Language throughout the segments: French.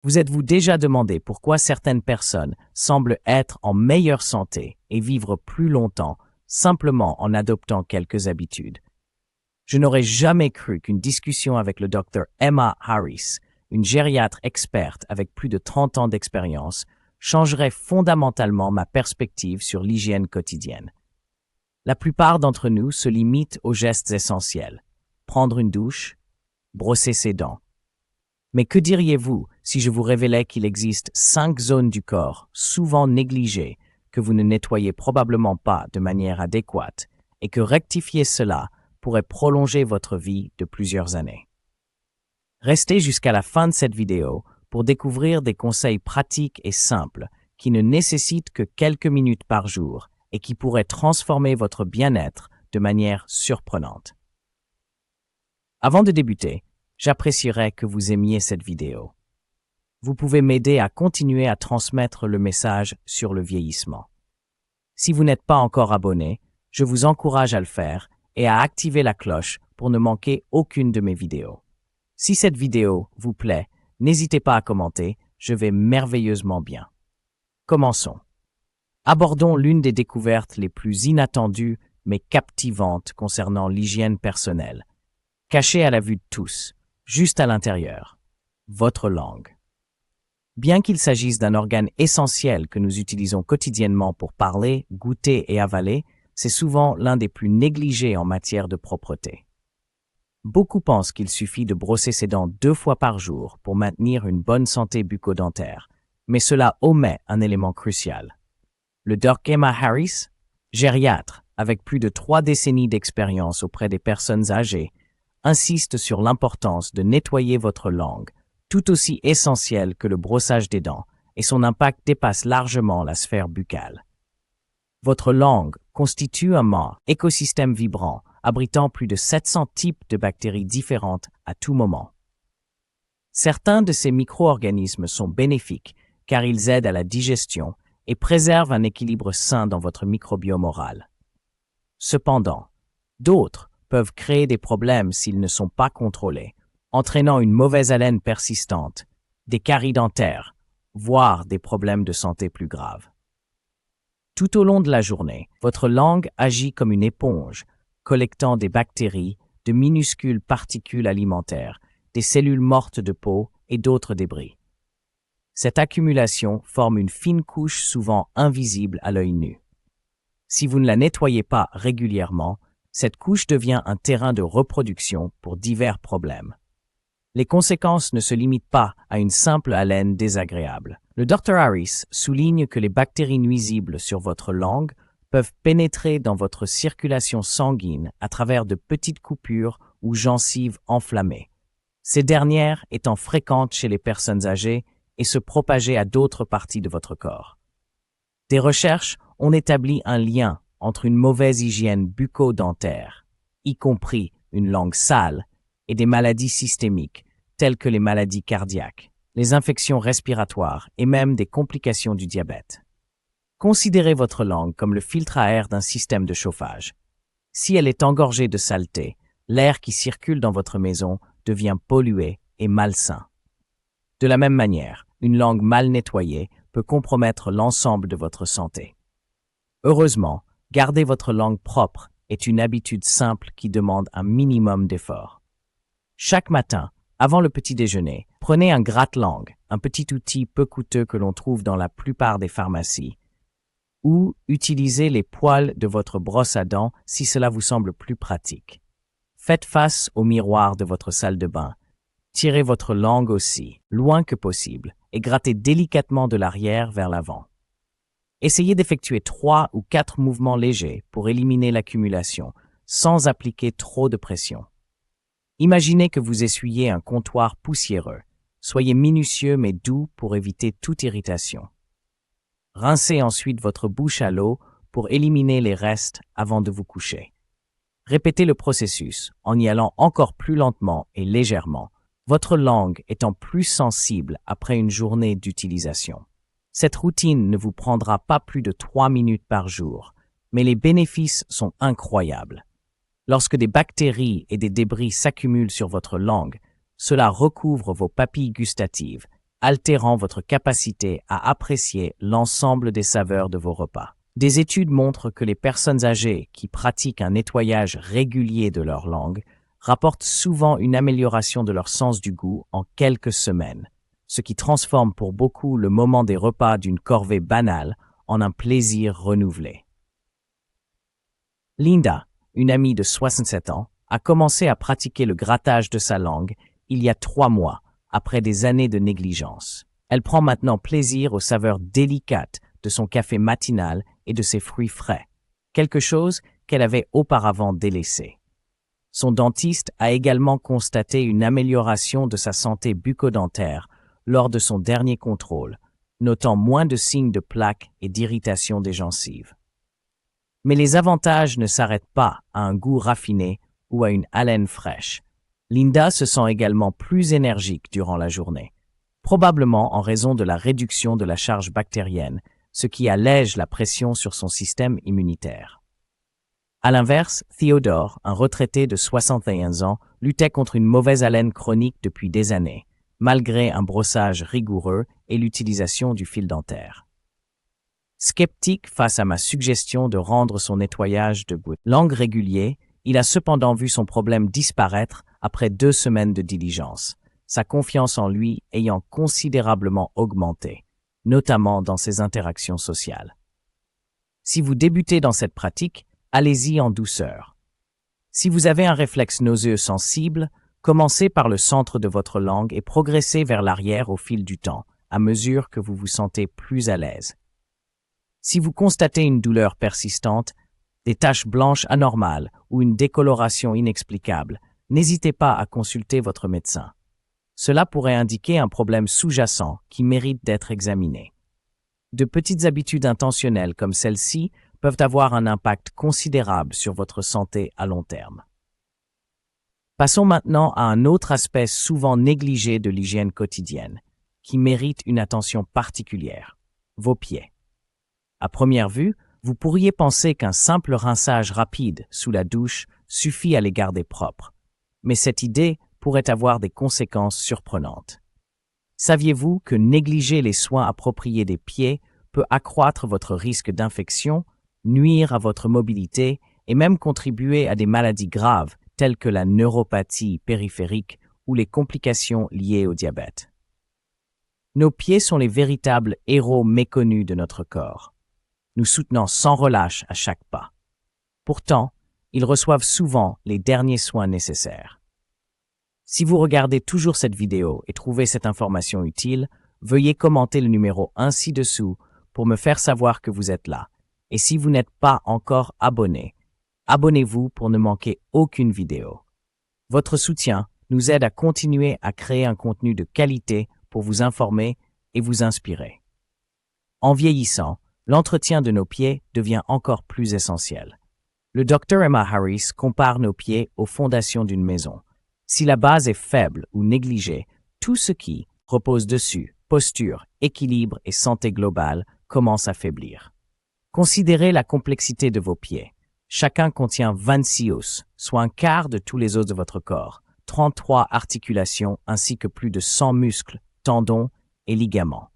Vous êtes-vous déjà demandé pourquoi certaines personnes semblent être en meilleure santé et vivre plus longtemps simplement en adoptant quelques habitudes? Je n'aurais jamais cru qu'une discussion avec le Dr. Emma Harris, une gériatre experte avec plus de 30 ans d'expérience, changerait fondamentalement ma perspective sur l'hygiène quotidienne. La plupart d'entre nous se limitent aux gestes essentiels: prendre une douche, brosser ses dents. Mais que diriez-vous si je vous révélais qu'il existe 5 zones du corps, souvent négligées, que vous ne nettoyez probablement pas de manière adéquate, et que rectifier cela pourrait prolonger votre vie de plusieurs années? Restez jusqu'à la fin de cette vidéo pour découvrir des conseils pratiques et simples qui ne nécessitent que quelques minutes par jour et qui pourraient transformer votre bien-être de manière surprenante. Avant de débuter, j'apprécierais que vous aimiez cette vidéo. Vous pouvez m'aider à continuer à transmettre le message sur le vieillissement. Si vous n'êtes pas encore abonné, je vous encourage à le faire et à activer la cloche pour ne manquer aucune de mes vidéos. Si cette vidéo vous plaît, n'hésitez pas à commenter, je vais merveilleusement bien. Commençons. Abordons l'une des découvertes les plus inattendues mais captivantes concernant l'hygiène personnelle. Cachée à la vue de tous, juste à l'intérieur, votre langue. Bien qu'il s'agisse d'un organe essentiel que nous utilisons quotidiennement pour parler, goûter et avaler, c'est souvent l'un des plus négligés en matière de propreté. Beaucoup pensent qu'il suffit de brosser ses dents 2 fois par jour pour maintenir une bonne santé bucco-dentaire, mais cela omet un élément crucial. Le Dr. Emma Harris, gériatre avec plus de 3 décennies d'expérience auprès des personnes âgées, insiste sur l'importance de nettoyer votre langue, tout aussi essentielle que le brossage des dents, et son impact dépasse largement la sphère buccale. Votre langue constitue un écosystème vibrant, abritant plus de 700 types de bactéries différentes à tout moment. Certains de ces micro-organismes sont bénéfiques car ils aident à la digestion et préservent un équilibre sain dans votre microbiome oral. Cependant, d'autres peuvent créer des problèmes s'ils ne sont pas contrôlés, entraînant une mauvaise haleine persistante, des caries dentaires, voire des problèmes de santé plus graves. Tout au long de la journée, votre langue agit comme une éponge, collectant des bactéries, de minuscules particules alimentaires, des cellules mortes de peau et d'autres débris. Cette accumulation forme une fine couche souvent invisible à l'œil nu. Si vous ne la nettoyez pas régulièrement, cette couche devient un terrain de reproduction pour divers problèmes. Les conséquences ne se limitent pas à une simple haleine désagréable. Le Dr. Harris souligne que les bactéries nuisibles sur votre langue peuvent pénétrer dans votre circulation sanguine à travers de petites coupures ou gencives enflammées. Ces dernières étant fréquentes chez les personnes âgées et se propager à d'autres parties de votre corps. Des recherches ont établi un lien entre une mauvaise hygiène bucco-dentaire, y compris une langue sale, et des maladies systémiques, telles que les maladies cardiaques, les infections respiratoires et même des complications du diabète. Considérez votre langue comme le filtre à air d'un système de chauffage. Si elle est engorgée de saleté, l'air qui circule dans votre maison devient pollué et malsain. De la même manière, une langue mal nettoyée peut compromettre l'ensemble de votre santé. Heureusement, garder votre langue propre est une habitude simple qui demande un minimum d'effort. Chaque matin, avant le petit déjeuner, prenez un gratte-langue, un petit outil peu coûteux que l'on trouve dans la plupart des pharmacies, ou utilisez les poils de votre brosse à dents si cela vous semble plus pratique. Faites face au miroir de votre salle de bain. Tirez votre langue aussi, loin que possible, et grattez délicatement de l'arrière vers l'avant. Essayez d'effectuer 3 ou 4 mouvements légers pour éliminer l'accumulation, sans appliquer trop de pression. Imaginez que vous essuyez un comptoir poussiéreux. Soyez minutieux mais doux pour éviter toute irritation. Rincez ensuite votre bouche à l'eau pour éliminer les restes avant de vous coucher. Répétez le processus en y allant encore plus lentement et légèrement, votre langue étant plus sensible après une journée d'utilisation. Cette routine ne vous prendra pas plus de 3 minutes par jour, mais les bénéfices sont incroyables. Lorsque des bactéries et des débris s'accumulent sur votre langue, cela recouvre vos papilles gustatives, altérant votre capacité à apprécier l'ensemble des saveurs de vos repas. Des études montrent que les personnes âgées qui pratiquent un nettoyage régulier de leur langue rapportent souvent une amélioration de leur sens du goût en quelques semaines, ce qui transforme pour beaucoup le moment des repas d'une corvée banale en un plaisir renouvelé. Linda, une amie de 67 ans, a commencé à pratiquer le grattage de sa langue il y a 3 mois, après des années de négligence. Elle prend maintenant plaisir aux saveurs délicates de son café matinal et de ses fruits frais, quelque chose qu'elle avait auparavant délaissé. Son dentiste a également constaté une amélioration de sa santé bucco-dentaire lors de son dernier contrôle, notant moins de signes de plaques et d'irritation des gencives. Mais les avantages ne s'arrêtent pas à un goût raffiné ou à une haleine fraîche. Linda se sent également plus énergique durant la journée, probablement en raison de la réduction de la charge bactérienne, ce qui allège la pression sur son système immunitaire. À l'inverse, Theodore, un retraité de 61 ans, luttait contre une mauvaise haleine chronique depuis des années, malgré un brossage rigoureux et l'utilisation du fil dentaire. Sceptique face à ma suggestion de rendre son nettoyage de langue régulier, il a cependant vu son problème disparaître après 2 semaines de diligence, sa confiance en lui ayant considérablement augmenté, notamment dans ses interactions sociales. Si vous débutez dans cette pratique, allez-y en douceur. Si vous avez un réflexe nauséeux sensible, commencez par le centre de votre langue et progressez vers l'arrière au fil du temps, à mesure que vous vous sentez plus à l'aise. Si vous constatez une douleur persistante, des taches blanches anormales ou une décoloration inexplicable, n'hésitez pas à consulter votre médecin. Cela pourrait indiquer un problème sous-jacent qui mérite d'être examiné. De petites habitudes intentionnelles comme celle-ci peuvent avoir un impact considérable sur votre santé à long terme. Passons maintenant à un autre aspect souvent négligé de l'hygiène quotidienne, qui mérite une attention particulière: vos pieds. À première vue, vous pourriez penser qu'un simple rinçage rapide sous la douche suffit à les garder propres, mais cette idée pourrait avoir des conséquences surprenantes. Saviez-vous que négliger les soins appropriés des pieds peut accroître votre risque d'infection, nuire à votre mobilité et même contribuer à des maladies graves telles que la neuropathie périphérique ou les complications liées au diabète? Nos pieds sont les véritables héros méconnus de notre corps, nous soutenant sans relâche à chaque pas. Pourtant, ils reçoivent souvent les derniers soins nécessaires. Si vous regardez toujours cette vidéo et trouvez cette information utile, veuillez commenter le numéro 1 ci-dessous pour me faire savoir que vous êtes là. Et si vous n'êtes pas encore abonné, abonnez-vous pour ne manquer aucune vidéo. Votre soutien nous aide à continuer à créer un contenu de qualité pour vous informer et vous inspirer. En vieillissant, l'entretien de nos pieds devient encore plus essentiel. Le Dr Emma Harris compare nos pieds aux fondations d'une maison. Si la base est faible ou négligée, tout ce qui repose dessus, posture, équilibre et santé globale, commence à faiblir. Considérez la complexité de vos pieds. Chacun contient 26 os, soit un quart de tous les os de votre corps, 33 articulations ainsi que plus de 100 muscles, tendons et ligaments.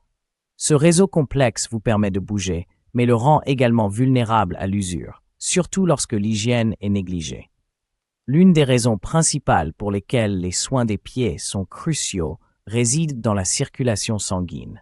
Ce réseau complexe vous permet de bouger, mais le rend également vulnérable à l'usure, surtout lorsque l'hygiène est négligée. L'une des raisons principales pour lesquelles les soins des pieds sont cruciaux réside dans la circulation sanguine.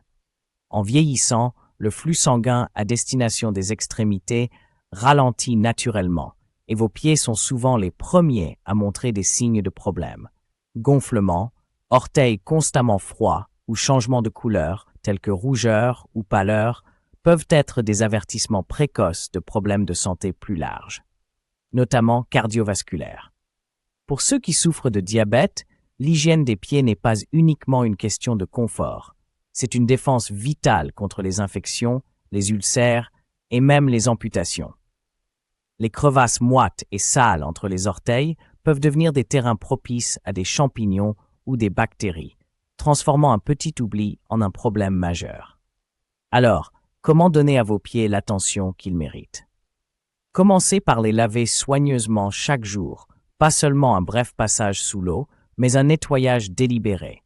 En vieillissant, le flux sanguin à destination des extrémités ralentit naturellement et vos pieds sont souvent les premiers à montrer des signes de problème. Gonflement, orteils constamment froids ou changements de couleur tels que rougeur ou pâleur peuvent être des avertissements précoces de problèmes de santé plus larges, notamment cardiovasculaires. Pour ceux qui souffrent de diabète, l'hygiène des pieds n'est pas uniquement une question de confort. C'est une défense vitale contre les infections, les ulcères et même les amputations. Les crevasses moites et sales entre les orteils peuvent devenir des terrains propices à des champignons ou des bactéries, transformant un petit oubli en un problème majeur. Alors, comment donner à vos pieds l'attention qu'ils méritent? Commencez par les laver soigneusement chaque jour, pas seulement un bref passage sous l'eau, mais un nettoyage délibéré.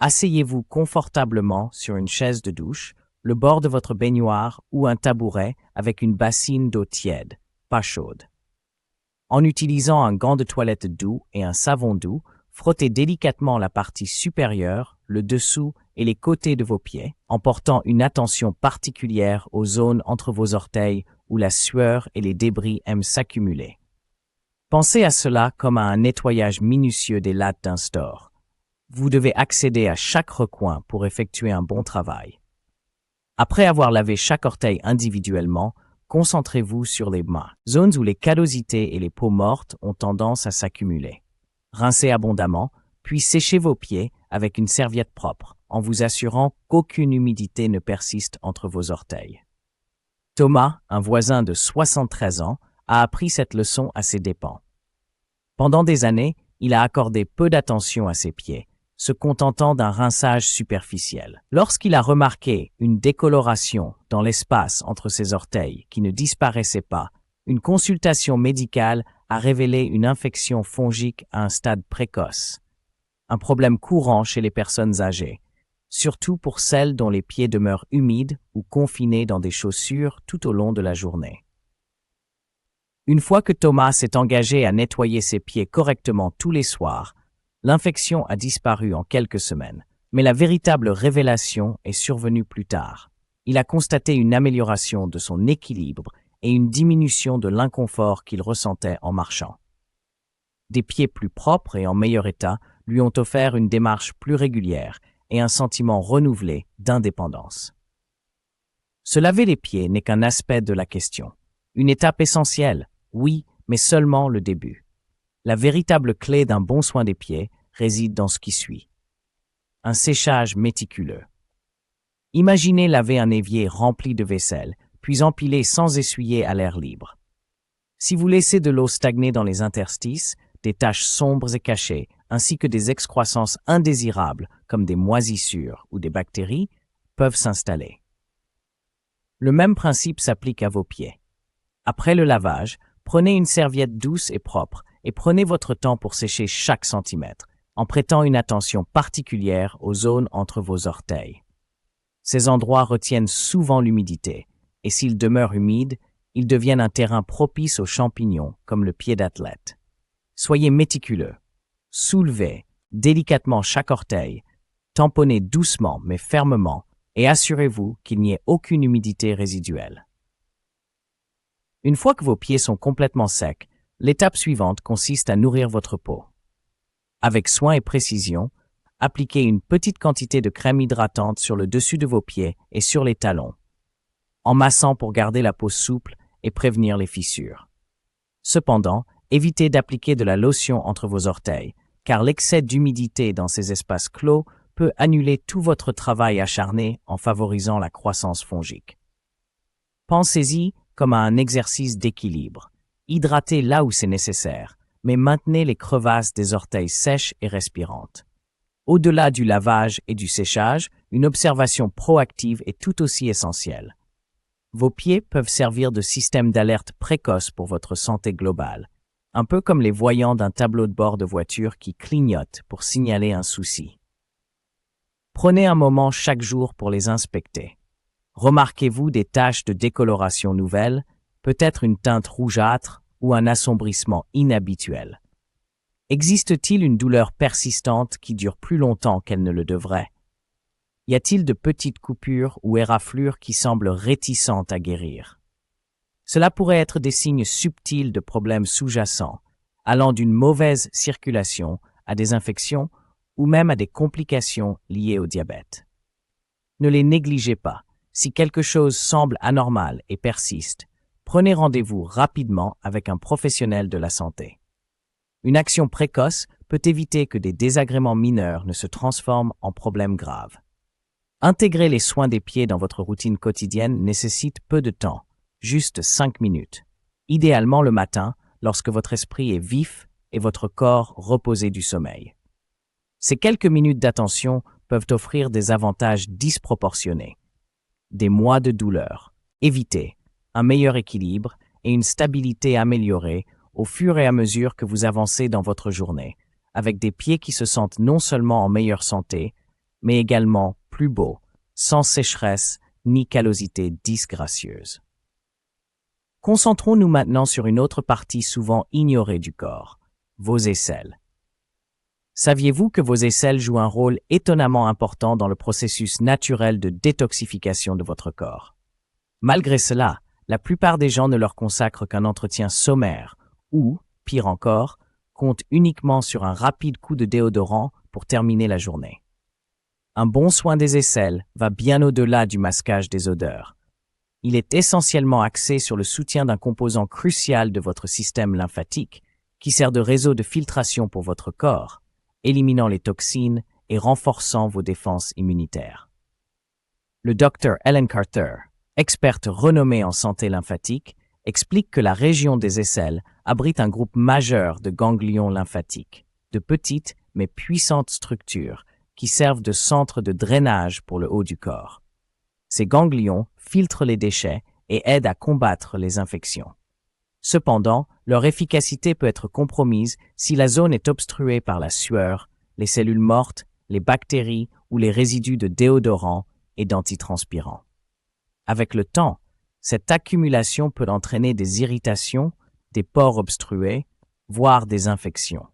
Asseyez-vous confortablement sur une chaise de douche, le bord de votre baignoire ou un tabouret avec une bassine d'eau tiède, pas chaude. En utilisant un gant de toilette doux et un savon doux, frottez délicatement la partie supérieure, le dessous et les côtés de vos pieds, en portant une attention particulière aux zones entre vos orteils où la sueur et les débris aiment s'accumuler. Pensez à cela comme à un nettoyage minutieux des lattes d'un store. Vous devez accéder à chaque recoin pour effectuer un bon travail. Après avoir lavé chaque orteil individuellement, concentrez-vous sur les mains, zones où les callosités et les peaux mortes ont tendance à s'accumuler. Rincez abondamment, puis séchez vos pieds avec une serviette propre, en vous assurant qu'aucune humidité ne persiste entre vos orteils. Thomas, un voisin de 73 ans, a appris cette leçon à ses dépens. Pendant des années, il a accordé peu d'attention à ses pieds, se contentant d'un rinçage superficiel. Lorsqu'il a remarqué une décoloration dans l'espace entre ses orteils qui ne disparaissait pas, une consultation médicale a révélé une infection fongique à un stade précoce. Un problème courant chez les personnes âgées, surtout pour celles dont les pieds demeurent humides ou confinés dans des chaussures tout au long de la journée. Une fois que Thomas s'est engagé à nettoyer ses pieds correctement tous les soirs, l'infection a disparu en quelques semaines, mais la véritable révélation est survenue plus tard. Il a constaté une amélioration de son équilibre et une diminution de l'inconfort qu'il ressentait en marchant. Des pieds plus propres et en meilleur état lui ont offert une démarche plus régulière et un sentiment renouvelé d'indépendance. Se laver les pieds n'est qu'un aspect de la question. Une étape essentielle, oui, mais seulement le début. La véritable clé d'un bon soin des pieds réside dans ce qui suit. Un séchage méticuleux. Imaginez laver un évier rempli de vaisselle, puis empiler sans essuyer à l'air libre. Si vous laissez de l'eau stagner dans les interstices, des taches sombres et cachées, ainsi que des excroissances indésirables comme des moisissures ou des bactéries, peuvent s'installer. Le même principe s'applique à vos pieds. Après le lavage, prenez une serviette douce et propre et prenez votre temps pour sécher chaque centimètre, en prêtant une attention particulière aux zones entre vos orteils. Ces endroits retiennent souvent l'humidité, et s'ils demeurent humides, ils deviennent un terrain propice aux champignons, comme le pied d'athlète. Soyez méticuleux. Soulevez délicatement chaque orteil, tamponnez doucement mais fermement, et assurez-vous qu'il n'y ait aucune humidité résiduelle. Une fois que vos pieds sont complètement secs, l'étape suivante consiste à nourrir votre peau. Avec soin et précision, appliquez une petite quantité de crème hydratante sur le dessus de vos pieds et sur les talons, en massant pour garder la peau souple et prévenir les fissures. Cependant, évitez d'appliquer de la lotion entre vos orteils, car l'excès d'humidité dans ces espaces clos peut annuler tout votre travail acharné en favorisant la croissance fongique. Pensez-y comme à un exercice d'équilibre. Hydratez là où c'est nécessaire, mais maintenez les crevasses des orteils sèches et respirantes. Au-delà du lavage et du séchage, une observation proactive est tout aussi essentielle. Vos pieds peuvent servir de système d'alerte précoce pour votre santé globale, un peu comme les voyants d'un tableau de bord de voiture qui clignotent pour signaler un souci. Prenez un moment chaque jour pour les inspecter. Remarquez-vous des taches de décoloration nouvelles, peut-être une teinte rougeâtre ou un assombrissement inhabituel? Existe-t-il une douleur persistante qui dure plus longtemps qu'elle ne le devrait? Y a-t-il de petites coupures ou éraflures qui semblent réticentes à guérir? Cela pourrait être des signes subtils de problèmes sous-jacents, allant d'une mauvaise circulation à des infections ou même à des complications liées au diabète. Ne les négligez pas. Si quelque chose semble anormal et persiste, prenez rendez-vous rapidement avec un professionnel de la santé. Une action précoce peut éviter que des désagréments mineurs ne se transforment en problèmes graves. Intégrer les soins des pieds dans votre routine quotidienne nécessite peu de temps, juste 5 minutes. Idéalement le matin, lorsque votre esprit est vif et votre corps reposé du sommeil. Ces quelques minutes d'attention peuvent offrir des avantages disproportionnés. Des mois de douleur, évitez, un meilleur équilibre et une stabilité améliorée au fur et à mesure que vous avancez dans votre journée, avec des pieds qui se sentent non seulement en meilleure santé, mais également plus beau, sans sécheresse ni callosité disgracieuse. Concentrons-nous maintenant sur une autre partie souvent ignorée du corps, vos aisselles. Saviez-vous que vos aisselles jouent un rôle étonnamment important dans le processus naturel de détoxification de votre corps? Malgré cela, la plupart des gens ne leur consacrent qu'un entretien sommaire ou, pire encore, comptent uniquement sur un rapide coup de déodorant pour terminer la journée. Un bon soin des aisselles va bien au-delà du masquage des odeurs. Il est essentiellement axé sur le soutien d'un composant crucial de votre système lymphatique qui sert de réseau de filtration pour votre corps, éliminant les toxines et renforçant vos défenses immunitaires. Le Dr Ellen Carter, experte renommée en santé lymphatique, explique que la région des aisselles abrite un groupe majeur de ganglions lymphatiques, de petites mais puissantes structures qui servent de centre de drainage pour le haut du corps. Ces ganglions filtrent les déchets et aident à combattre les infections. Cependant, leur efficacité peut être compromise si la zone est obstruée par la sueur, les cellules mortes, les bactéries ou les résidus de déodorants et d'antitranspirants. Avec le temps, cette accumulation peut entraîner des irritations, des pores obstrués, voire des infections.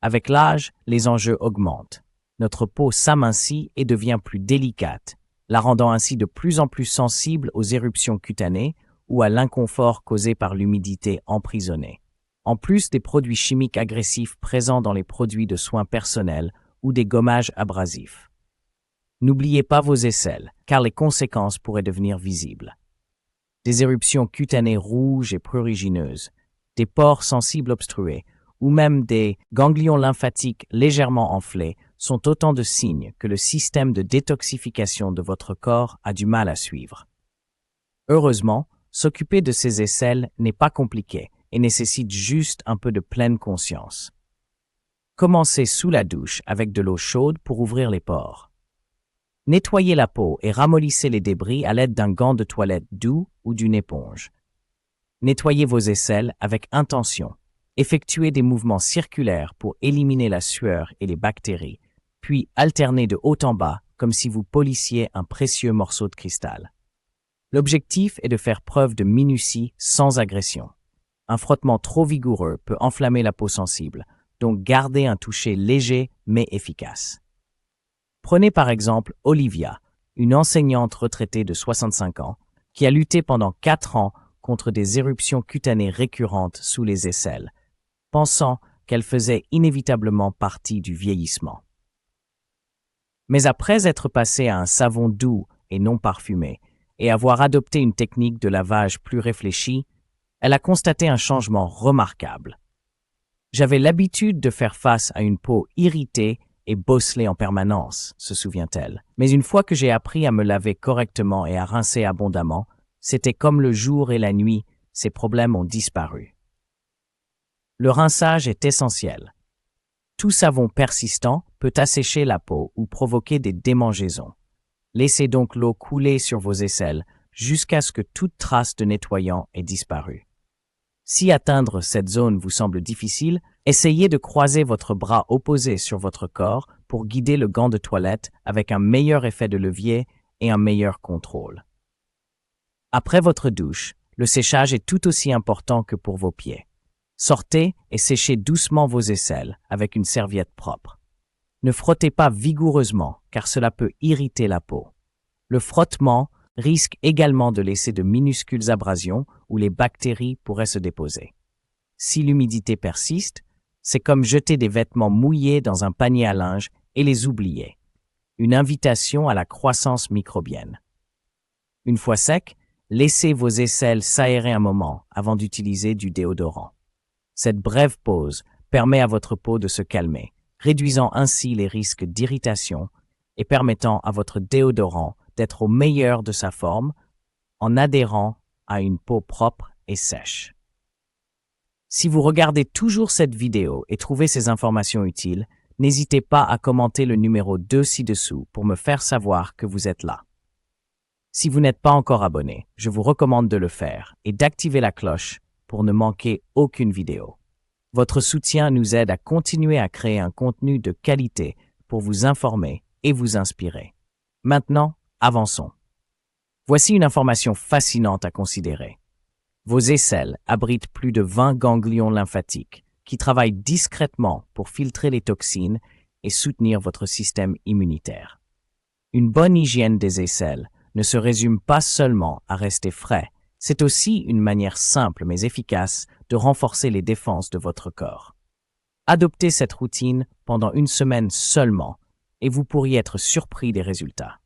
Avec l'âge, les enjeux augmentent. Notre peau s'amincit et devient plus délicate, la rendant ainsi de plus en plus sensible aux éruptions cutanées ou à l'inconfort causé par l'humidité emprisonnée, en plus des produits chimiques agressifs présents dans les produits de soins personnels ou des gommages abrasifs. N'oubliez pas vos aisselles, car les conséquences pourraient devenir visibles. Des éruptions cutanées rouges et prurigineuses, des pores sensibles obstrués, ou même des ganglions lymphatiques légèrement enflés sont autant de signes que le système de détoxification de votre corps a du mal à suivre. Heureusement, s'occuper de ces aisselles n'est pas compliqué et nécessite juste un peu de pleine conscience. Commencez sous la douche avec de l'eau chaude pour ouvrir les pores. Nettoyez la peau et ramollissez les débris à l'aide d'un gant de toilette doux ou d'une éponge. Nettoyez vos aisselles avec intention. Effectuez des mouvements circulaires pour éliminer la sueur et les bactéries, puis alternez de haut en bas comme si vous polissiez un précieux morceau de cristal. L'objectif est de faire preuve de minutie sans agression. Un frottement trop vigoureux peut enflammer la peau sensible, donc gardez un toucher léger mais efficace. Prenez par exemple Olivia, une enseignante retraitée de 65 ans, qui a lutté pendant 4 ans contre des éruptions cutanées récurrentes sous les aisselles, pensant qu'elle faisait inévitablement partie du vieillissement. Mais après être passée à un savon doux et non parfumé, et avoir adopté une technique de lavage plus réfléchie, elle a constaté un changement remarquable. J'avais l'habitude de faire face à une peau irritée et bosselée en permanence, se souvient-elle. Mais une fois que j'ai appris à me laver correctement et à rincer abondamment, c'était comme le jour et la nuit, ces problèmes ont disparu. Le rinçage est essentiel. Tout savon persistant peut assécher la peau ou provoquer des démangeaisons. Laissez donc l'eau couler sur vos aisselles jusqu'à ce que toute trace de nettoyant ait disparu. Si atteindre cette zone vous semble difficile, essayez de croiser votre bras opposé sur votre corps pour guider le gant de toilette avec un meilleur effet de levier et un meilleur contrôle. Après votre douche, le séchage est tout aussi important que pour vos pieds. Sortez et séchez doucement vos aisselles avec une serviette propre. Ne frottez pas vigoureusement car cela peut irriter la peau. Le frottement risque également de laisser de minuscules abrasions où les bactéries pourraient se déposer. Si l'humidité persiste, c'est comme jeter des vêtements mouillés dans un panier à linge et les oublier. Une invitation à la croissance microbienne. Une fois sec, laissez vos aisselles s'aérer un moment avant d'utiliser du déodorant. Cette brève pause permet à votre peau de se calmer, réduisant ainsi les risques d'irritation et permettant à votre déodorant d'être au meilleur de sa forme en adhérant à une peau propre et sèche. Si vous regardez toujours cette vidéo et trouvez ces informations utiles, n'hésitez pas à commenter le numéro 2 ci-dessous pour me faire savoir que vous êtes là. Si vous n'êtes pas encore abonné, je vous recommande de le faire et d'activer la cloche pour ne manquer aucune vidéo. Votre soutien nous aide à continuer à créer un contenu de qualité pour vous informer et vous inspirer. Maintenant, avançons. Voici une information fascinante à considérer. Vos aisselles abritent plus de 20 ganglions lymphatiques qui travaillent discrètement pour filtrer les toxines et soutenir votre système immunitaire. Une bonne hygiène des aisselles ne se résume pas seulement à rester frais, c'est aussi une manière simple mais efficace de renforcer les défenses de votre corps. Adoptez cette routine pendant une semaine seulement et vous pourriez être surpris des résultats.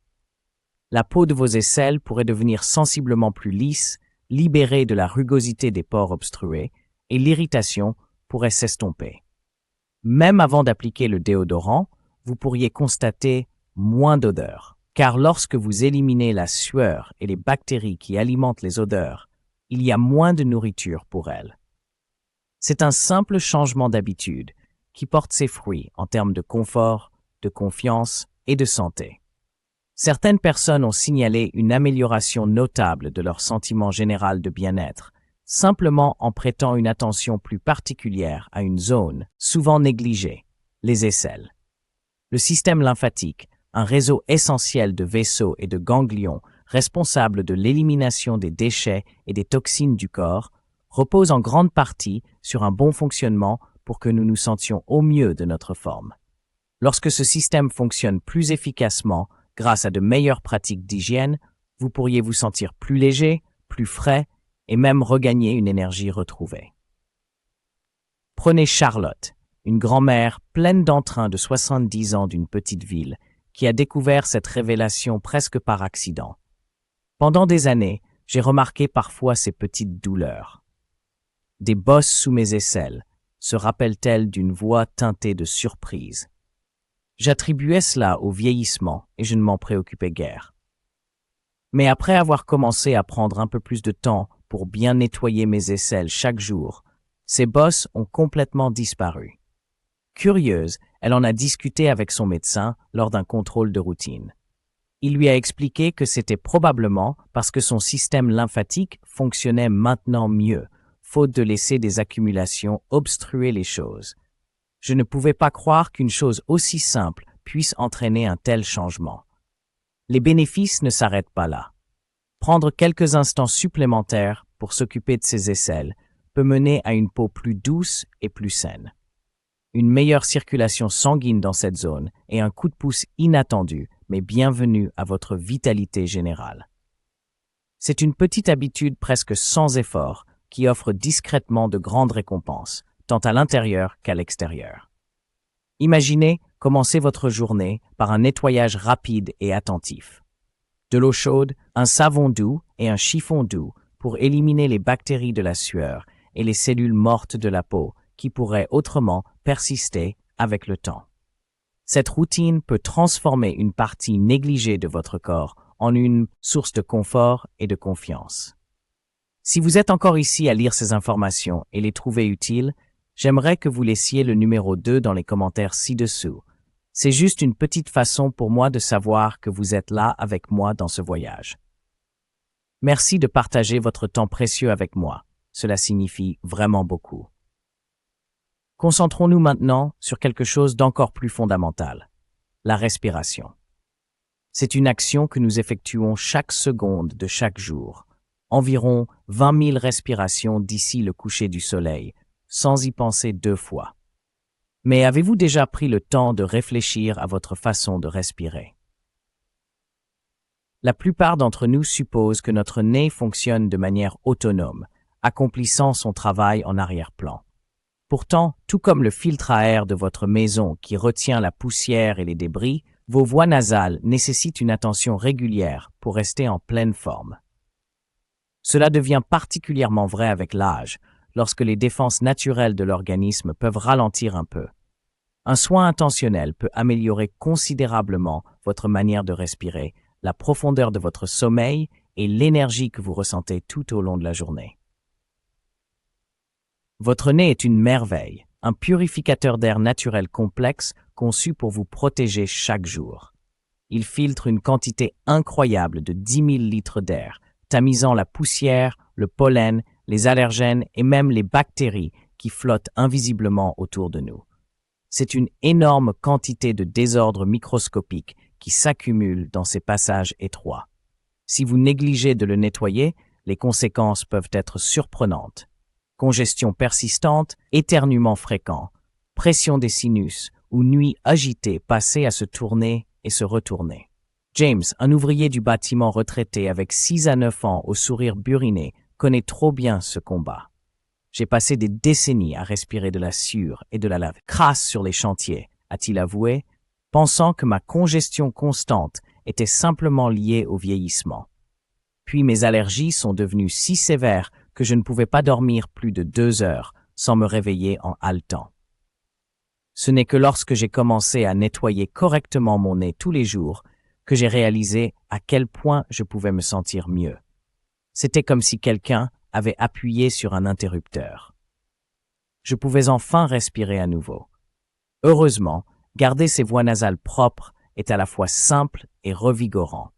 La peau de vos aisselles pourrait devenir sensiblement plus lisse, libérée de la rugosité des pores obstrués, et l'irritation pourrait s'estomper. Même avant d'appliquer le déodorant, vous pourriez constater moins d'odeur, car lorsque vous éliminez la sueur et les bactéries qui alimentent les odeurs, il y a moins de nourriture pour elles. C'est un simple changement d'habitude qui porte ses fruits en termes de confort, de confiance et de santé. Certaines personnes ont signalé une amélioration notable de leur sentiment général de bien-être, simplement en prêtant une attention plus particulière à une zone souvent négligée, les aisselles. Le système lymphatique, un réseau essentiel de vaisseaux et de ganglions responsable de l'élimination des déchets et des toxines du corps, repose en grande partie sur un bon fonctionnement pour que nous nous sentions au mieux de notre forme. Lorsque ce système fonctionne plus efficacement, grâce à de meilleures pratiques d'hygiène, vous pourriez vous sentir plus léger, plus frais et même regagner une énergie retrouvée. Prenez Charlotte, une grand-mère pleine d'entrain de 70 ans d'une petite ville, qui a découvert cette révélation presque par accident. Pendant des années, j'ai remarqué parfois ces petites douleurs. Des bosses sous mes aisselles, se rappellent-elles d'une voix teintée de surprise. J'attribuais cela au vieillissement et je ne m'en préoccupais guère. Mais après avoir commencé à prendre un peu plus de temps pour bien nettoyer mes aisselles chaque jour, ces bosses ont complètement disparu. Curieuse, elle en a discuté avec son médecin lors d'un contrôle de routine. Il lui a expliqué que c'était probablement parce que son système lymphatique fonctionnait maintenant mieux, faute de laisser des accumulations obstruer les choses. Je ne pouvais pas croire qu'une chose aussi simple puisse entraîner un tel changement. Les bénéfices ne s'arrêtent pas là. Prendre quelques instants supplémentaires pour s'occuper de ses aisselles peut mener à une peau plus douce et plus saine. Une meilleure circulation sanguine dans cette zone est un coup de pouce inattendu, mais bienvenu à votre vitalité générale. C'est une petite habitude presque sans effort qui offre discrètement de grandes récompenses, tant à l'intérieur qu'à l'extérieur. Imaginez commencer votre journée par un nettoyage rapide et attentif. De l'eau chaude, un savon doux et un chiffon doux pour éliminer les bactéries de la sueur et les cellules mortes de la peau qui pourraient autrement persister avec le temps. Cette routine peut transformer une partie négligée de votre corps en une source de confort et de confiance. Si vous êtes encore ici à lire ces informations et les trouver utiles, j'aimerais que vous laissiez le numéro 2 dans les commentaires ci-dessous. C'est juste une petite façon pour moi de savoir que vous êtes là avec moi dans ce voyage. Merci de partager votre temps précieux avec moi. Cela signifie vraiment beaucoup. Concentrons-nous maintenant sur quelque chose d'encore plus fondamental, la respiration. C'est une action que nous effectuons chaque seconde de chaque jour, environ 20 000 respirations d'ici le coucher du soleil, sans y penser 2 fois. Mais avez-vous déjà pris le temps de réfléchir à votre façon de respirer? La plupart d'entre nous supposent que notre nez fonctionne de manière autonome, accomplissant son travail en arrière-plan. Pourtant, tout comme le filtre à air de votre maison qui retient la poussière et les débris, vos voies nasales nécessitent une attention régulière pour rester en pleine forme. Cela devient particulièrement vrai avec l'âge, lorsque les défenses naturelles de l'organisme peuvent ralentir un peu. Un soin intentionnel peut améliorer considérablement votre manière de respirer, la profondeur de votre sommeil et l'énergie que vous ressentez tout au long de la journée. Votre nez est une merveille, un purificateur d'air naturel complexe conçu pour vous protéger chaque jour. Il filtre une quantité incroyable de 10 000 litres d'air, tamisant la poussière, le pollen, les allergènes et même les bactéries qui flottent invisiblement autour de nous. C'est une énorme quantité de désordre microscopique qui s'accumulent dans ces passages étroits. Si vous négligez de le nettoyer, les conséquences peuvent être surprenantes. Congestion persistante, éternuement fréquent, pression des sinus ou nuit agitée passée à se tourner et se retourner. James, un ouvrier du bâtiment retraité avec 6 à 9 ans au sourire buriné, connaît trop bien ce combat. J'ai passé des décennies à respirer de la sueur et de la lave crasse sur les chantiers, a-t-il avoué, pensant que ma congestion constante était simplement liée au vieillissement. Puis mes allergies sont devenues si sévères que je ne pouvais pas dormir plus de 2 heures sans me réveiller en haletant. Ce n'est que lorsque j'ai commencé à nettoyer correctement mon nez tous les jours que j'ai réalisé à quel point je pouvais me sentir mieux. C'était comme si quelqu'un avait appuyé sur un interrupteur. Je pouvais enfin respirer à nouveau. Heureusement, garder ses voies nasales propres est à la fois simple et revigorant.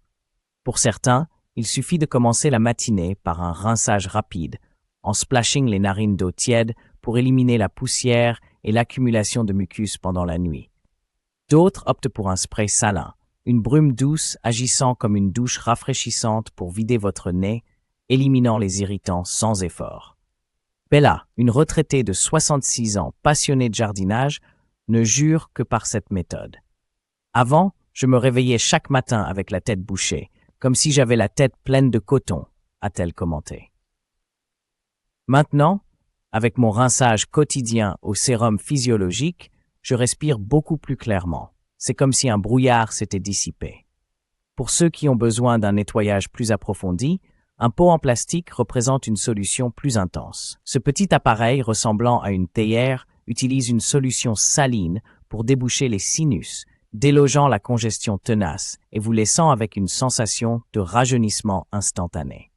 Pour certains, il suffit de commencer la matinée par un rinçage rapide, en splashing les narines d'eau tiède pour éliminer la poussière et l'accumulation de mucus pendant la nuit. D'autres optent pour un spray salin, une brume douce agissant comme une douche rafraîchissante pour vider votre nez, éliminant les irritants sans effort. Bella, une retraitée de 66 ans passionnée de jardinage, ne jure que par cette méthode. Avant, je me réveillais chaque matin avec la tête bouchée, comme si j'avais la tête pleine de coton, a-t-elle commenté. Maintenant, avec mon rinçage quotidien au sérum physiologique, je respire beaucoup plus clairement. C'est comme si un brouillard s'était dissipé. Pour ceux qui ont besoin d'un nettoyage plus approfondi, un pot en plastique représente une solution plus intense. Ce petit appareil ressemblant à une théière utilise une solution saline pour déboucher les sinus, délogeant la congestion tenace et vous laissant avec une sensation de rajeunissement instantané.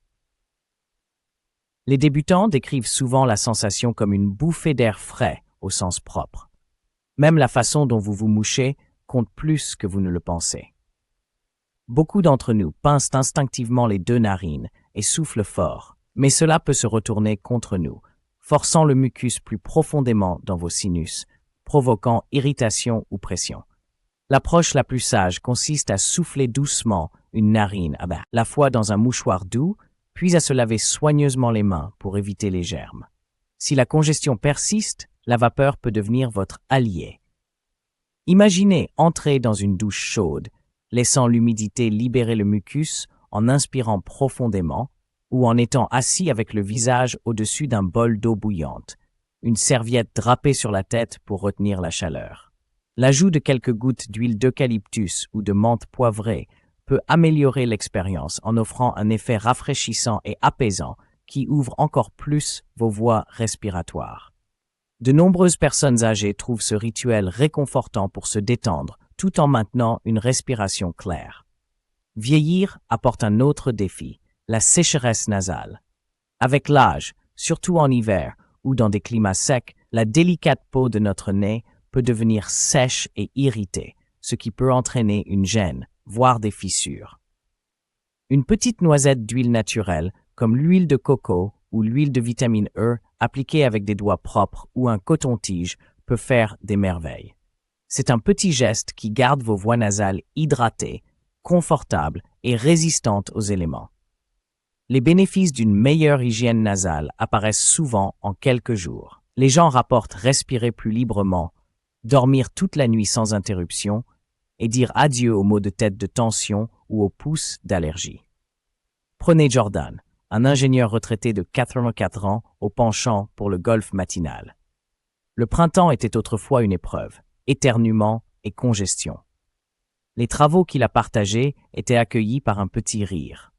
Les débutants décrivent souvent la sensation comme une bouffée d'air frais au sens propre. Même la façon dont vous vous mouchez compte plus que vous ne le pensez. Beaucoup d'entre nous pincent instinctivement les 2 narines et soufflent fort, mais cela peut se retourner contre nous, forçant le mucus plus profondément dans vos sinus, provoquant irritation ou pression. L'approche la plus sage consiste à souffler doucement une narine à la fois dans un mouchoir doux, puis à se laver soigneusement les mains pour éviter les germes. Si la congestion persiste, la vapeur peut devenir votre allié. Imaginez entrer dans une douche chaude, laissant l'humidité libérer le mucus en inspirant profondément ou en étant assis avec le visage au-dessus d'un bol d'eau bouillante, une serviette drapée sur la tête pour retenir la chaleur. L'ajout de quelques gouttes d'huile d'eucalyptus ou de menthe poivrée peut améliorer l'expérience en offrant un effet rafraîchissant et apaisant qui ouvre encore plus vos voies respiratoires. De nombreuses personnes âgées trouvent ce rituel réconfortant pour se détendre tout en maintenant une respiration claire. Vieillir apporte un autre défi, la sécheresse nasale. Avec l'âge, surtout en hiver ou dans des climats secs, la délicate peau de notre nez peut devenir sèche et irritée, ce qui peut entraîner une gêne, voire des fissures. Une petite noisette d'huile naturelle, comme l'huile de coco ou l'huile de vitamine E, appliquée avec des doigts propres ou un coton-tige, peut faire des merveilles. C'est un petit geste qui garde vos voies nasales hydratées, confortables et résistantes aux éléments. Les bénéfices d'une meilleure hygiène nasale apparaissent souvent en quelques jours. Les gens rapportent respirer plus librement, dormir toute la nuit sans interruption et dire adieu aux maux de tête de tension ou aux pouces d'allergie. Prenez Jordan, un ingénieur retraité de 84 ans au penchant pour le golf matinal. Le printemps était autrefois une épreuve, éternuement et congestion. Les travaux qu'il a partagés étaient accueillis par un petit rire.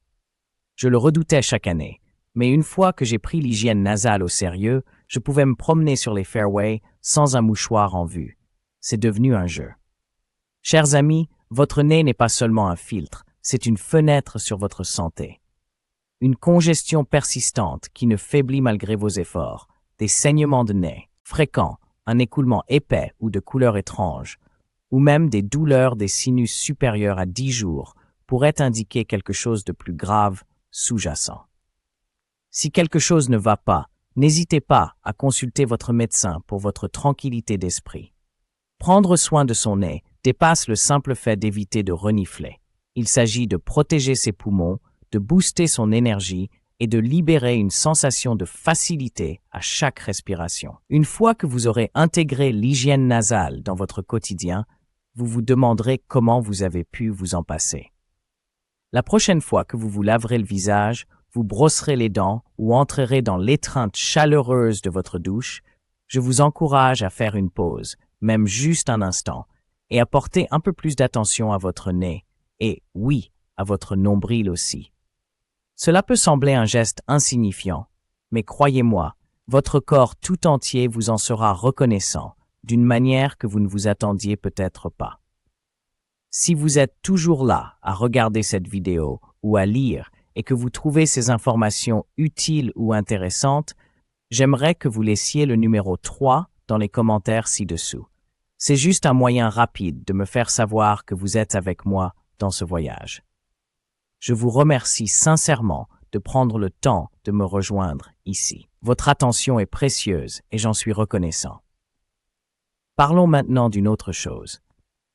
Je le redoutais chaque année, mais une fois que j'ai pris l'hygiène nasale au sérieux, je pouvais me promener sur les fairways sans un mouchoir en vue. C'est devenu un jeu. Chers amis, votre nez n'est pas seulement un filtre, c'est une fenêtre sur votre santé. Une congestion persistante qui ne faiblit malgré vos efforts, des saignements de nez fréquents, un écoulement épais ou de couleur étrange, ou même des douleurs des sinus supérieurs à 10 jours pourraient indiquer quelque chose de plus grave sous-jacent. Si quelque chose ne va pas, n'hésitez pas à consulter votre médecin pour votre tranquillité d'esprit. Prendre soin de son nez dépasse le simple fait d'éviter de renifler. Il s'agit de protéger ses poumons, de booster son énergie et de libérer une sensation de facilité à chaque respiration. Une fois que vous aurez intégré l'hygiène nasale dans votre quotidien, vous vous demanderez comment vous avez pu vous en passer. La prochaine fois que vous vous laverez le visage, vous brosserez les dents ou entrerez dans l'étreinte chaleureuse de votre douche, je vous encourage à faire une pause, même juste un instant, et à porter un peu plus d'attention à votre nez, et oui, à votre nombril aussi. Cela peut sembler un geste insignifiant, mais croyez-moi, votre corps tout entier vous en sera reconnaissant, d'une manière que vous ne vous attendiez peut-être pas. Si vous êtes toujours là à regarder cette vidéo ou à lire et que vous trouvez ces informations utiles ou intéressantes, j'aimerais que vous laissiez le numéro 3 dans les commentaires ci-dessous. C'est juste un moyen rapide de me faire savoir que vous êtes avec moi dans ce voyage. Je vous remercie sincèrement de prendre le temps de me rejoindre ici. Votre attention est précieuse et j'en suis reconnaissant. Parlons maintenant d'une autre chose.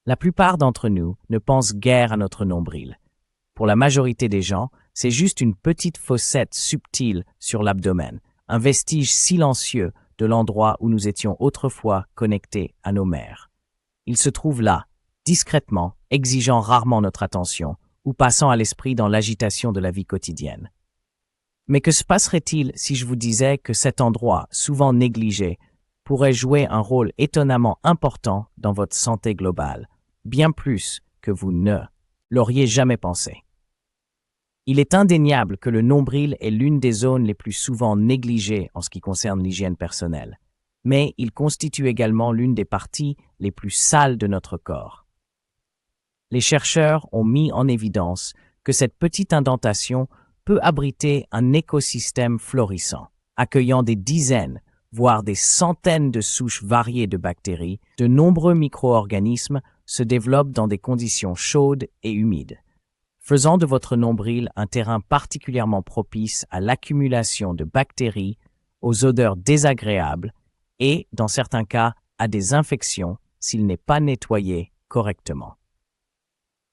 La plupart d'entre nous ne pensent guère à notre nombril. Pour la majorité des gens, c'est juste une petite fossette subtile sur l'abdomen, un vestige silencieux de l'endroit où nous étions autrefois connectés à nos mères. Il se trouve là, discrètement, exigeant rarement notre attention, ou passant à l'esprit dans l'agitation de la vie quotidienne. Mais que se passerait-il si je vous disais que cet endroit, souvent négligé, pourrait jouer un rôle étonnamment important dans votre santé globale, bien plus que vous ne l'auriez jamais pensé? Il est indéniable que le nombril est l'une des zones les plus souvent négligées en ce qui concerne l'hygiène personnelle, mais il constitue également l'une des parties les plus sales de notre corps. Les chercheurs ont mis en évidence que cette petite indentation peut abriter un écosystème florissant, accueillant des dizaines, voire des centaines de souches variées de bactéries. De nombreux micro-organismes se développent dans des conditions chaudes et humides, faisant de votre nombril un terrain particulièrement propice à l'accumulation de bactéries, aux odeurs désagréables et, dans certains cas, à des infections s'il n'est pas nettoyé correctement.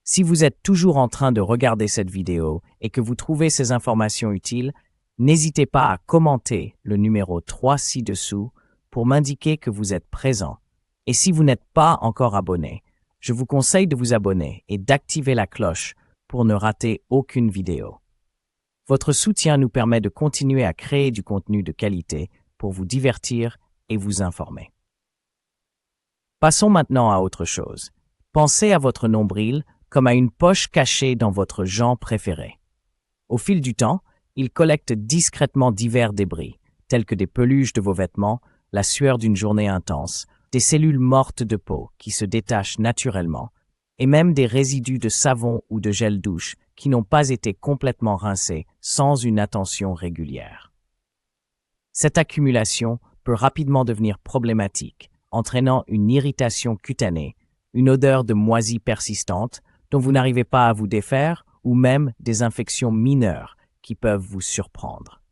Si vous êtes toujours en train de regarder cette vidéo et que vous trouvez ces informations utiles, n'hésitez pas à commenter le numéro 3 ci-dessous pour m'indiquer que vous êtes présent. Et si vous n'êtes pas encore abonné, je vous conseille de vous abonner et d'activer la cloche pour ne rater aucune vidéo. Votre soutien nous permet de continuer à créer du contenu de qualité pour vous divertir et vous informer. Passons maintenant à autre chose. Pensez à votre nombril comme à une poche cachée dans votre jambe préférée. Au fil du temps, il collecte discrètement divers débris, tels que des peluches de vos vêtements, la sueur d'une journée intense, des cellules mortes de peau qui se détachent naturellement, et même des résidus de savon ou de gel douche qui n'ont pas été complètement rincés sans une attention régulière. Cette accumulation peut rapidement devenir problématique, entraînant une irritation cutanée, une odeur de moisie persistante dont vous n'arrivez pas à vous défaire ou même des infections mineures qui peuvent vous surprendre.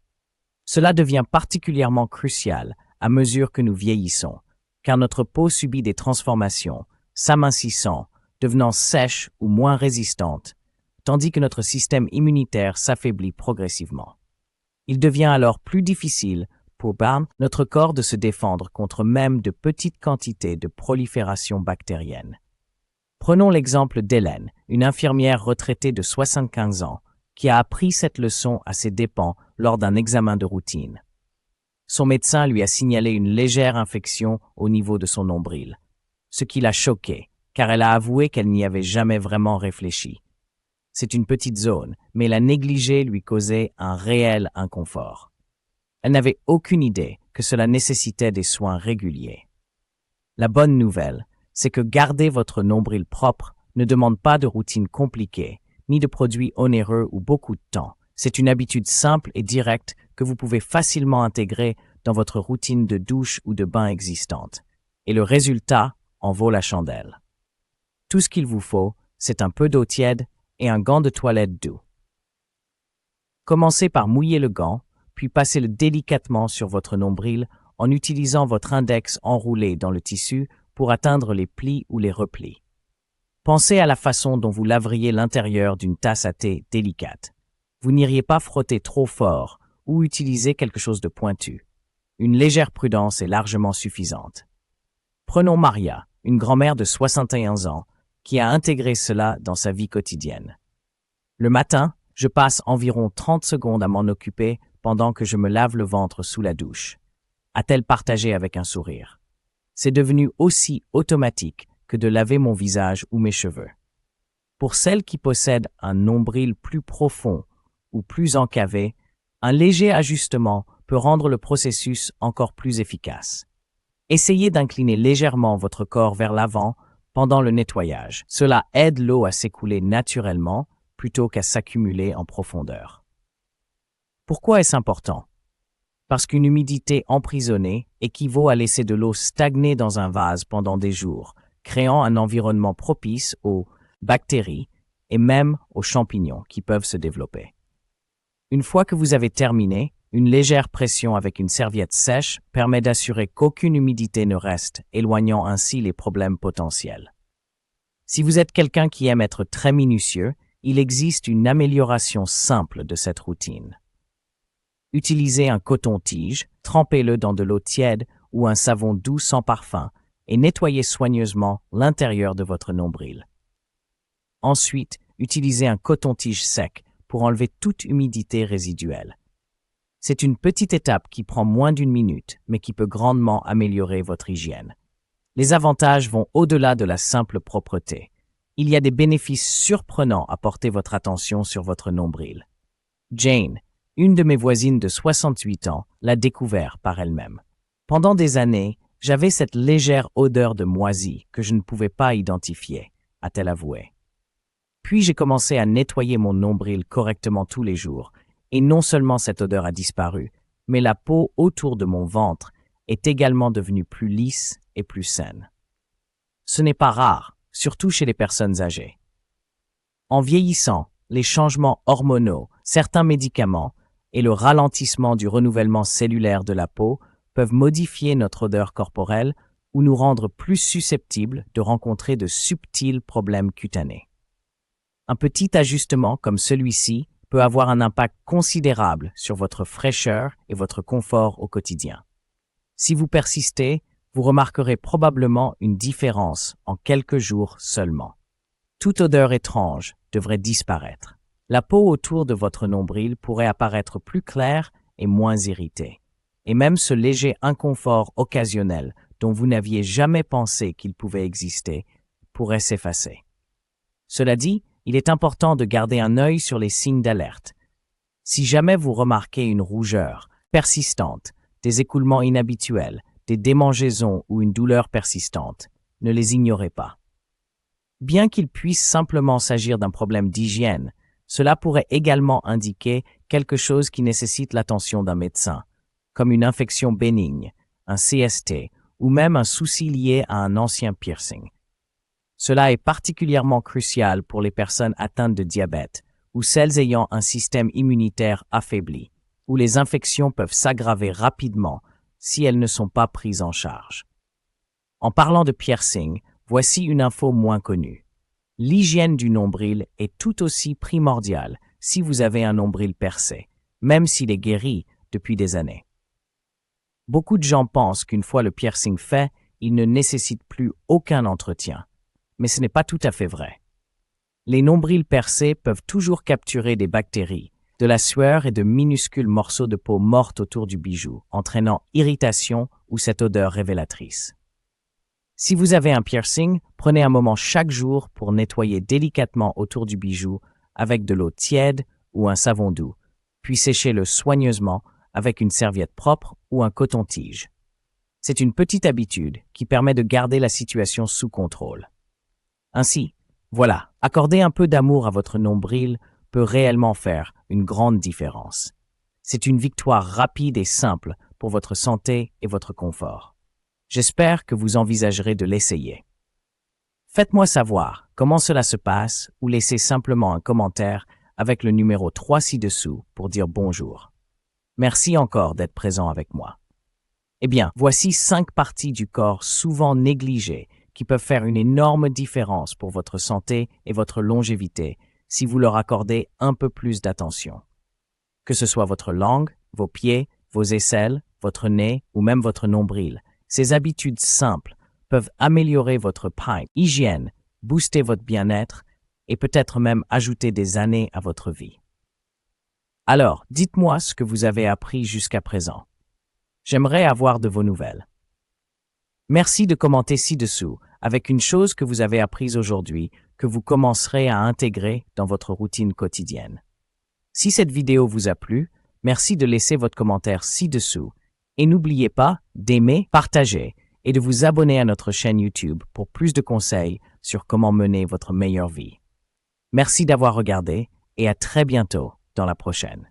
Cela devient particulièrement crucial à mesure que nous vieillissons, car notre peau subit des transformations, s'amincissant, devenant sèche ou moins résistante, tandis que notre système immunitaire s'affaiblit progressivement. Il devient alors plus difficile pour notre corps de se défendre contre même de petites quantités de prolifération bactérienne. Prenons l'exemple d'Hélène, une infirmière retraitée de 75 ans, qui a appris cette leçon à ses dépens lors d'un examen de routine. Son médecin lui a signalé une légère infection au niveau de son nombril, ce qui l'a choquée, car elle a avoué qu'elle n'y avait jamais vraiment réfléchi. C'est une petite zone, mais la négliger lui causait un réel inconfort. Elle n'avait aucune idée que cela nécessitait des soins réguliers. La bonne nouvelle, c'est que garder votre nombril propre ne demande pas de routine compliquée, ni de produits onéreux ou beaucoup de temps. C'est une habitude simple et directe que vous pouvez facilement intégrer dans votre routine de douche ou de bain existante. Et le résultat en vaut la chandelle. Tout ce qu'il vous faut, c'est un peu d'eau tiède et un gant de toilette doux. Commencez par mouiller le gant, puis passez-le délicatement sur votre nombril en utilisant votre index enroulé dans le tissu pour atteindre les plis ou les replis. Pensez à la façon dont vous laveriez l'intérieur d'une tasse à thé délicate. Vous n'iriez pas frotter trop fort ou utiliser quelque chose de pointu. Une légère prudence est largement suffisante. Prenons Maria, une grand-mère de 61 ans, qui a intégré cela dans sa vie quotidienne. Le matin, je passe environ 30 secondes à m'en occuper pendant que je me lave le ventre sous la douche, a-t-elle partagé avec un sourire. C'est devenu aussi automatique que de laver mon visage ou mes cheveux. Pour celles qui possèdent un nombril plus profond ou plus encavé, un léger ajustement peut rendre le processus encore plus efficace. Essayez d'incliner légèrement votre corps vers l'avant pendant le nettoyage. Cela aide l'eau à s'écouler naturellement plutôt qu'à s'accumuler en profondeur. Pourquoi est-ce important? Parce qu'une humidité emprisonnée équivaut à laisser de l'eau stagner dans un vase pendant des jours, créant un environnement propice aux bactéries et même aux champignons qui peuvent se développer. Une fois que vous avez terminé, une légère pression avec une serviette sèche permet d'assurer qu'aucune humidité ne reste, éloignant ainsi les problèmes potentiels. Si vous êtes quelqu'un qui aime être très minutieux, il existe une amélioration simple de cette routine. Utilisez un coton-tige, trempez-le dans de l'eau tiède ou un savon doux sans parfum et nettoyez soigneusement l'intérieur de votre nombril. Ensuite, utilisez un coton-tige sec pour enlever toute humidité résiduelle. C'est une petite étape qui prend moins d'1 minute, mais qui peut grandement améliorer votre hygiène. Les avantages vont au-delà de la simple propreté. Il y a des bénéfices surprenants à porter votre attention sur votre nombril. Jane, une de mes voisines de 68 ans, l'a découvert par elle-même. Pendant des années, j'avais cette légère odeur de moisi que je ne pouvais pas identifier, a-t-elle avoué. Puis j'ai commencé à nettoyer mon nombril correctement tous les jours, et non seulement cette odeur a disparu, mais la peau autour de mon ventre est également devenue plus lisse et plus saine. Ce n'est pas rare, surtout chez les personnes âgées. En vieillissant, les changements hormonaux, certains médicaments et le ralentissement du renouvellement cellulaire de la peau peuvent modifier notre odeur corporelle ou nous rendre plus susceptibles de rencontrer de subtils problèmes cutanés. Un petit ajustement comme celui-ci peut avoir un impact considérable sur votre fraîcheur et votre confort au quotidien. Si vous persistez, vous remarquerez probablement une différence en quelques jours seulement. Toute odeur étrange devrait disparaître. La peau autour de votre nombril pourrait apparaître plus claire et moins irritée. Et même ce léger inconfort occasionnel dont vous n'aviez jamais pensé qu'il pouvait exister pourrait s'effacer. Cela dit, il est important de garder un œil sur les signes d'alerte. Si jamais vous remarquez une rougeur persistante, des écoulements inhabituels, des démangeaisons ou une douleur persistante, ne les ignorez pas. Bien qu'il puisse simplement s'agir d'un problème d'hygiène, cela pourrait également indiquer quelque chose qui nécessite l'attention d'un médecin, comme une infection bénigne, un CST ou même un souci lié à un ancien piercing. Cela est particulièrement crucial pour les personnes atteintes de diabète ou celles ayant un système immunitaire affaibli, où les infections peuvent s'aggraver rapidement si elles ne sont pas prises en charge. En parlant de piercing, voici une info moins connue. L'hygiène du nombril est tout aussi primordiale si vous avez un nombril percé, même s'il est guéri depuis des années. Beaucoup de gens pensent qu'une fois le piercing fait, il ne nécessite plus aucun entretien. Mais ce n'est pas tout à fait vrai. Les nombrils percés peuvent toujours capturer des bactéries, de la sueur et de minuscules morceaux de peau morte autour du bijou, entraînant irritation ou cette odeur révélatrice. Si vous avez un piercing, prenez un moment chaque jour pour nettoyer délicatement autour du bijou avec de l'eau tiède ou un savon doux, puis séchez-le soigneusement avec une serviette propre ou un coton-tige. C'est une petite habitude qui permet de garder la situation sous contrôle. Ainsi, voilà, accorder un peu d'amour à votre nombril peut réellement faire une grande différence. C'est une victoire rapide et simple pour votre santé et votre confort. J'espère que vous envisagerez de l'essayer. Faites-moi savoir comment cela se passe ou laissez simplement un commentaire avec le numéro 3 ci-dessous pour dire bonjour. Merci encore d'être présent avec moi. Eh bien, voici 5 parties du corps souvent négligées qui peuvent faire une énorme différence pour votre santé et votre longévité si vous leur accordez un peu plus d'attention. Que ce soit votre langue, vos pieds, vos aisselles, votre nez ou même votre nombril, ces habitudes simples peuvent améliorer votre hygiène, booster votre bien-être et peut-être même ajouter des années à votre vie. Alors, dites-moi ce que vous avez appris jusqu'à présent. J'aimerais avoir de vos nouvelles. Merci de commenter ci-dessous avec une chose que vous avez apprise aujourd'hui que vous commencerez à intégrer dans votre routine quotidienne. Si cette vidéo vous a plu, merci de laisser votre commentaire ci-dessous et n'oubliez pas d'aimer, partager et de vous abonner à notre chaîne YouTube pour plus de conseils sur comment mener votre meilleure vie. Merci d'avoir regardé et à très bientôt dans la prochaine.